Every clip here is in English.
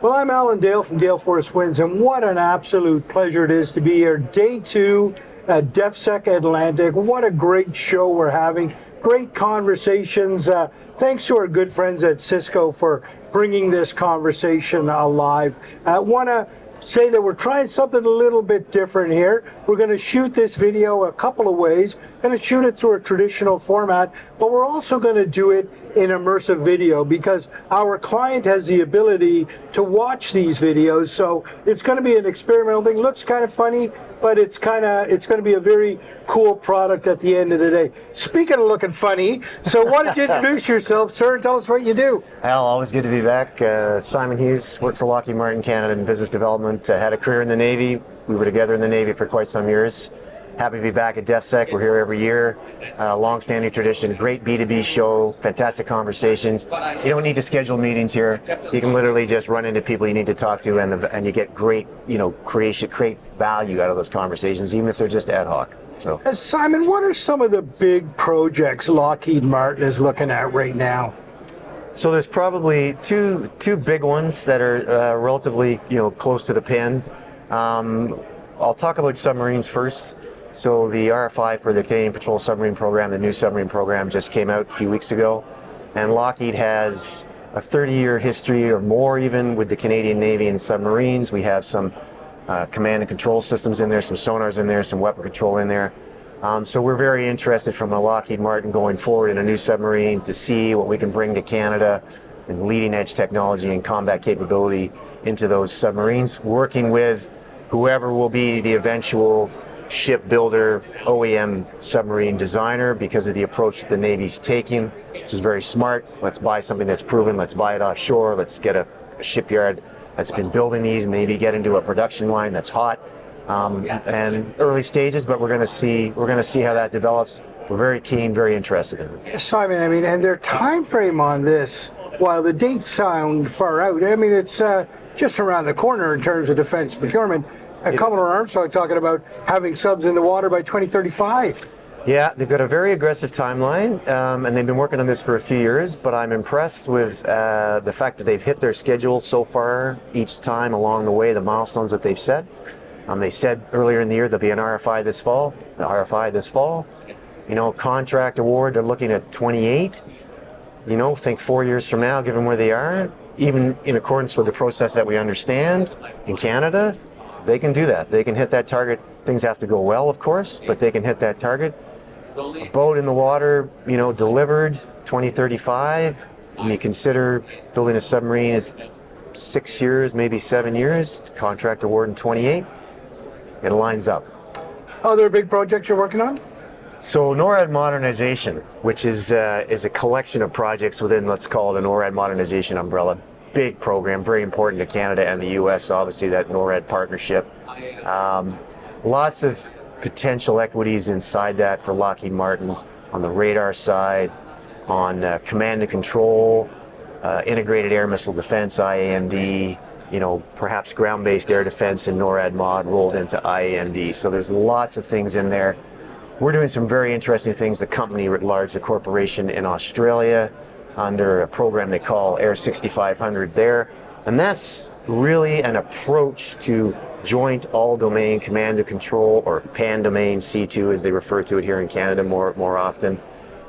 Well, I'm Alan Dale from Gale Force Winds, and what an absolute pleasure it is to be here. Day 2 at DEFSEC Atlantic. What a great show we're having. Great conversations. Thanks to our good friends at Cisco for bringing this conversation alive. I want to say that we're trying something a little bit different here. We're going to shoot this video a couple of ways. Going to shoot it through a traditional format, but we're also going to do it in immersive video because our client has the ability to watch these videos. So it's going to be an experimental thing. Looks kind of funny, but it's going to be a very cool product at the end of the day. Speaking of looking funny, so why don't you introduce yourself, sir, and tell us what you do. Al, always good to be back. Simon Hughes, worked for Lockheed Martin Canada in business development. Had a career in the Navy. We were together in the Navy for quite some years. Happy to be back at DEFSEC. We're here every year. Long-standing tradition, great B2B show, fantastic conversations. You don't need to schedule meetings here. You can literally just run into people you need to talk to, and you get great, create value out of those conversations, even if they're just ad hoc. So, Simon, what are some of the big projects Lockheed Martin is looking at right now? So there's probably two big ones that are relatively close to the pin. I'll talk about submarines first. So the RFI for the Canadian Patrol Submarine Program, the new submarine program, just came out a few weeks ago, and Lockheed has a 30-year history or more even with the Canadian Navy and submarines. We have some command and control systems in there, some sonars in there, some weapon control in there. So we're very interested from a Lockheed Martin going forward in a new submarine to see what we can bring to Canada and leading edge technology and combat capability into those submarines, working with whoever will be the eventual shipbuilder, OEM submarine designer, because of the approach that the Navy's taking, which is very smart. Let's buy something that's proven, let's buy it offshore, let's get a shipyard that's been building these, maybe get into a production line that's hot, and early stages, but we're going to see how that develops. We're very keen, very interested in it. Simon, and their time frame on this, while the dates sound far out, it's just around the corner in terms of defense procurement. Commodore Armstrong talking about having subs in the water by 2035. Yeah, they've got a very aggressive timeline, and they've been working on this for a few years, but I'm impressed with the fact that they've hit their schedule so far each time along the way, the milestones that they've set. They said earlier in the year there'll be an RFI this fall, contract award, they're looking at 28. Think 4 years from now, given where they are, even in accordance with the process that we understand in Canada, they can do that. They can hit that target. Things have to go well, of course, but they can hit that target. A boat in the water, delivered 2035. When you consider building a submarine is 6 years, maybe 7 years, contract award in 28, it lines up. Other big projects you're working on? So NORAD modernization, which is a collection of projects within, let's call it, a NORAD modernization umbrella. Big program, very important to Canada and the US, obviously, that NORAD partnership. Lots of potential equities inside that for Lockheed Martin on the radar side, on command and control, integrated air missile defense, IAMD, perhaps ground-based air defense and NORAD mod rolled into IAMD. So there's lots of things in there. We're doing some very interesting things, the company writ large, the corporation in Australia, under a program they call Air 6500 there. And that's really an approach to joint all-domain command and control, or pan-domain C2 as they refer to it here in Canada more often.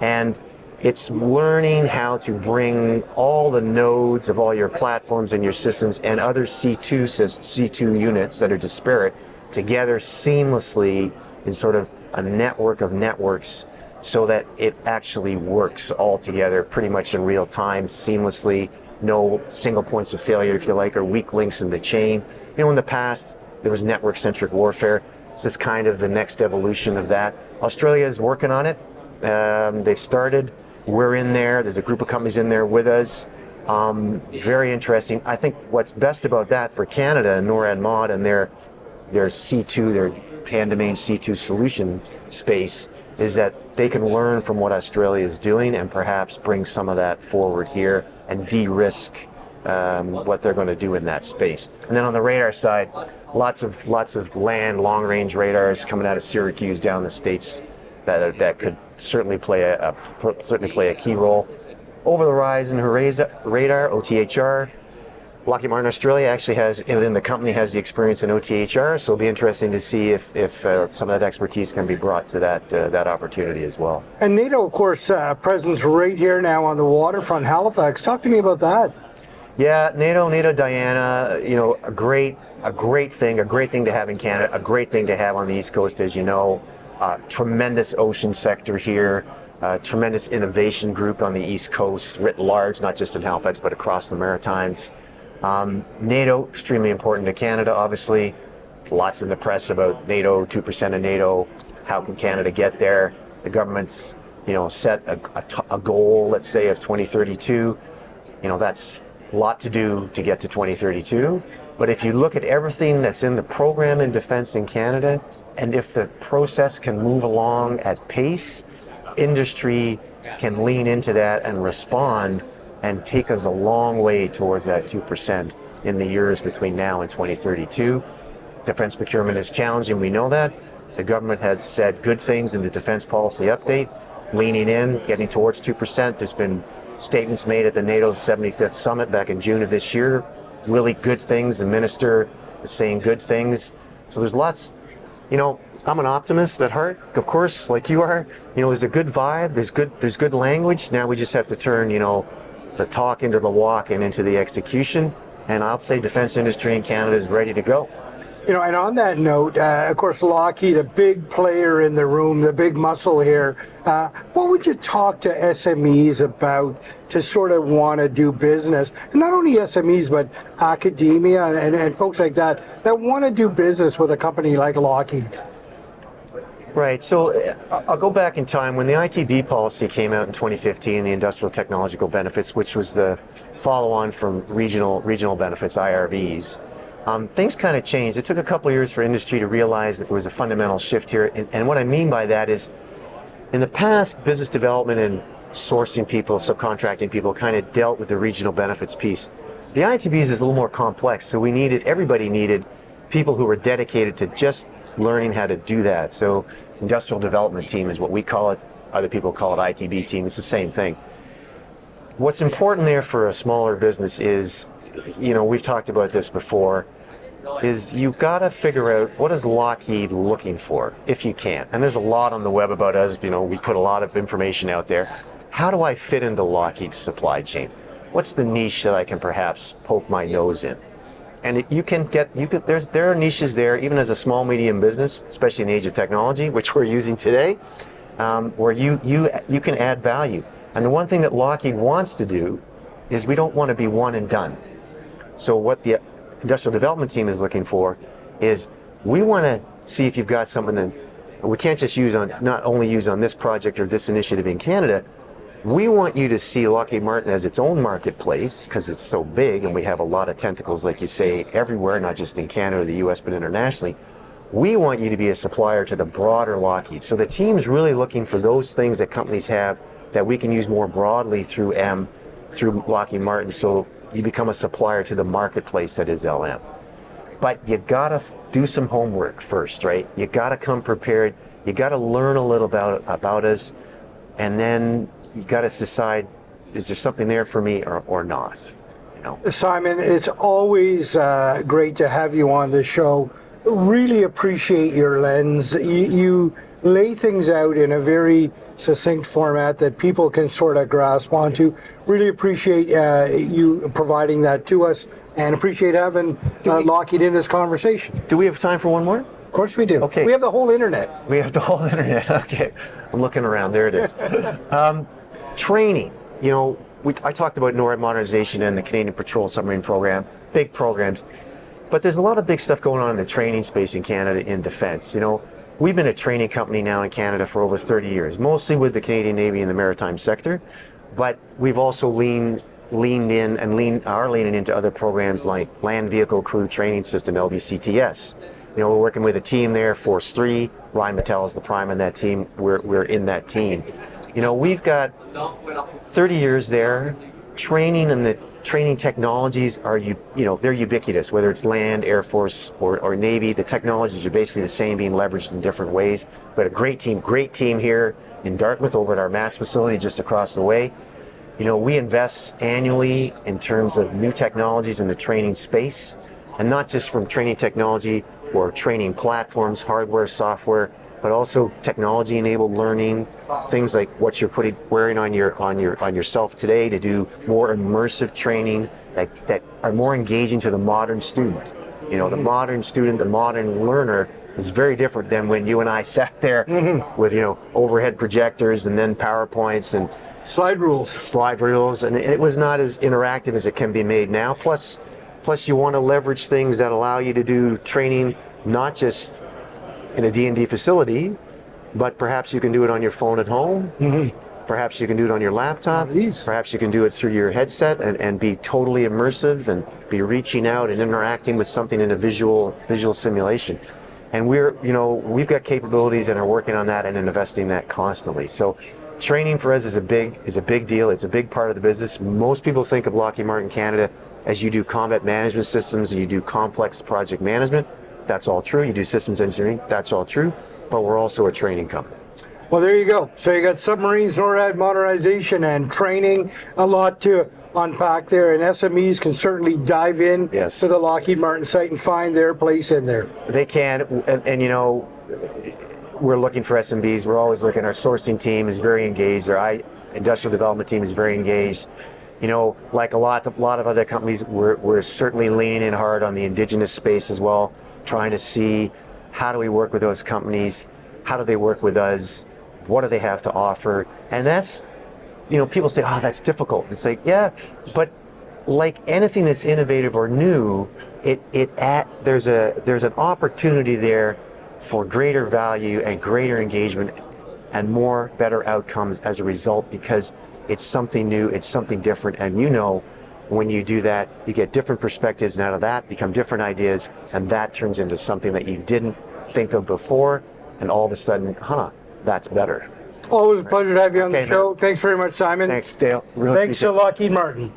And it's learning how to bring all the nodes of all your platforms and your systems and other C2 units that are disparate together seamlessly in sort of a network of networks, so that it actually works all together pretty much in real time, seamlessly, no single points of failure, if you like, or weak links in the chain. In the past, there was network-centric warfare. This is kind of the next evolution of that. Australia is working on it. They've started. We're in there. There's a group of companies in there with us. Very interesting. I think what's best about that for Canada and NORAD Mod and their C2, their pan-domain C2 solution space, is that they can learn from what Australia is doing and perhaps bring some of that forward here and de-risk what they're going to do in that space. And then on the radar side, lots of land long-range radars coming out of Syracuse down the States that could certainly play a key role. Over the horizon radar, OTHR, Lockheed Martin Australia actually has, and the company has the experience in OTHR, so it'll be interesting to see if some of that expertise can be brought to that opportunity as well. And NATO, of course, presence right here now on the waterfront, Halifax. Talk to me about that. Yeah, NATO Diana, a great thing to have in Canada, a great thing to have on the East Coast, as you know. Tremendous ocean sector here, tremendous innovation group on the East Coast, writ large, not just in Halifax, but across the Maritimes. NATO, extremely important to Canada, obviously. Lots in the press about NATO, 2% of NATO. How can Canada get there? The government's, set a goal, let's say, of 2032. That's a lot to do to get to 2032. But if you look at everything that's in the program in defense in Canada, and if the process can move along at pace, industry can lean into that and respond and take us a long way towards that 2% in the years between now and 2032. Defense procurement is challenging, we know that. The government has said good things in the defense policy update, leaning in, getting towards 2%. There's been statements made at the NATO 75th summit back in June of this year. Really good things. The minister is saying good things. So there's lots. I'm an optimist at heart, of course, like you are. There's a good vibe. There's good language. Now we just have to turn, the talk into the walk and into the execution. And I'll say defense industry in Canada is ready to go. And on that note, of course, Lockheed, a big player in the room, the big muscle here. What would you talk to SMEs about to sort of want to do business? And not only SMEs, but academia and folks like that want to do business with a company like Lockheed. Right. So I'll go back in time when the ITB policy came out in 2015, the Industrial Technological Benefits, which was the follow-on from regional benefits, IRBs. Things kind of changed. It took a couple of years for industry to realize that there was a fundamental shift here. And what I mean by that is, in the past, business development and sourcing people, subcontracting people kind of dealt with the regional benefits piece. The ITBs is a little more complex, so everybody needed people who were dedicated to just learning how to do that. So industrial development team is what we call it. Other people call it ITB team. It's the same thing. What's important there for a smaller business is, we've talked about this before, is you've got to figure out what is Lockheed looking for, if you can. And there's a lot on the web about us. We put a lot of information out there. How do I fit into Lockheed's supply chain? What's the niche that I can perhaps poke my nose in? And there are niches there, even as a small, medium business, especially in the age of technology, which we're using today, where you can add value. And the one thing that Lockheed wants to do is we don't want to be one and done. So what the industrial development team is looking for is we want to see if you've got something that we can't just not only use on this project or this initiative in Canada. We want you to see Lockheed Martin as its own marketplace because it's so big and we have a lot of tentacles, like you say, everywhere, not just in Canada or the US, but internationally. We want you to be a supplier to the broader Lockheed. So the team's really looking for those things that companies have that we can use more broadly through Lockheed Martin, so you become a supplier to the marketplace that is LM. But you gotta do some homework first, right? You gotta come prepared. You gotta learn a little about us, and then you gotta decide, is there something there for me or not? Simon, it's always great to have you on the show. Really appreciate your lens. You lay things out in a very succinct format that people can sort of grasp onto. Really appreciate you providing that to us, and appreciate having Lockheed in this conversation. Do we have time for one more? Of course we do. Okay. We have the whole internet. We have the whole internet. Okay. I'm looking around. There it is. Training. I talked about NORAD modernization and the Canadian Patrol Submarine Program, big programs. But there's a lot of big stuff going on in the training space in Canada in defense. We've been a training company now in Canada for over 30 years, mostly with the Canadian Navy and the maritime sector. But we've also leaned in and are leaning into other programs like Land Vehicle Crew Training System, LVCTS. We're working with a team there, Force 3. Ryan Mattel is the prime on that team. We're in that team. We've got 30 years there. Training and the training technologies are, they're ubiquitous, whether it's land, Air Force, or Navy. The technologies are basically the same, being leveraged in different ways. But a great team here in Dartmouth over at our MATS facility just across the way. we invest annually in terms of new technologies in the training space, and not just from training technology or training platforms, hardware, software, but also technology-enabled learning, things like what you're wearing on yourself today to do more immersive training that are more engaging to the modern student. The modern student, the modern learner is very different than when you and I sat there with overhead projectors and then PowerPoints and slide rules, and it was not as interactive as it can be made now. Plus you want to leverage things that allow you to do training not just in a D&D facility, but perhaps you can do it on your phone at home. Perhaps you can do it on your laptop. Perhaps you can do it through your headset and be totally immersive and be reaching out and interacting with something in a visual simulation. And we've got capabilities and are working on that and investing in that constantly. So training for us is a big deal. It's a big part of the business. Most people think of Lockheed Martin Canada as you do combat management systems and you do complex project management. That's all true. You do systems engineering. That's all true. But we're also a training company. Well, there you go. So you got submarines, NORAD modernization, and training. A lot to unpack there, and SMEs can certainly dive in to the Lockheed Martin site and find their place in there. They can, and we're looking for SMBs. We're always looking. Our sourcing team is very engaged. Our industrial development team is very engaged. Like a lot of other companies, we're certainly leaning in hard on the Indigenous space as well, trying to see how do we work with those companies, how do they work with us, what do they have to offer. And that's, people say, oh, that's difficult. It's like, yeah, but like anything that's innovative or new, there's an opportunity there for greater value and greater engagement and better outcomes as a result, because it's something new, it's something different, and when you do that, you get different perspectives, and out of that become different ideas, and that turns into something that you didn't think of before, and all of a sudden, that's better. Always a pleasure to have you on the show. Man. Thanks very much, Simon. Thanks, Dale. Thanks to Lockheed Martin.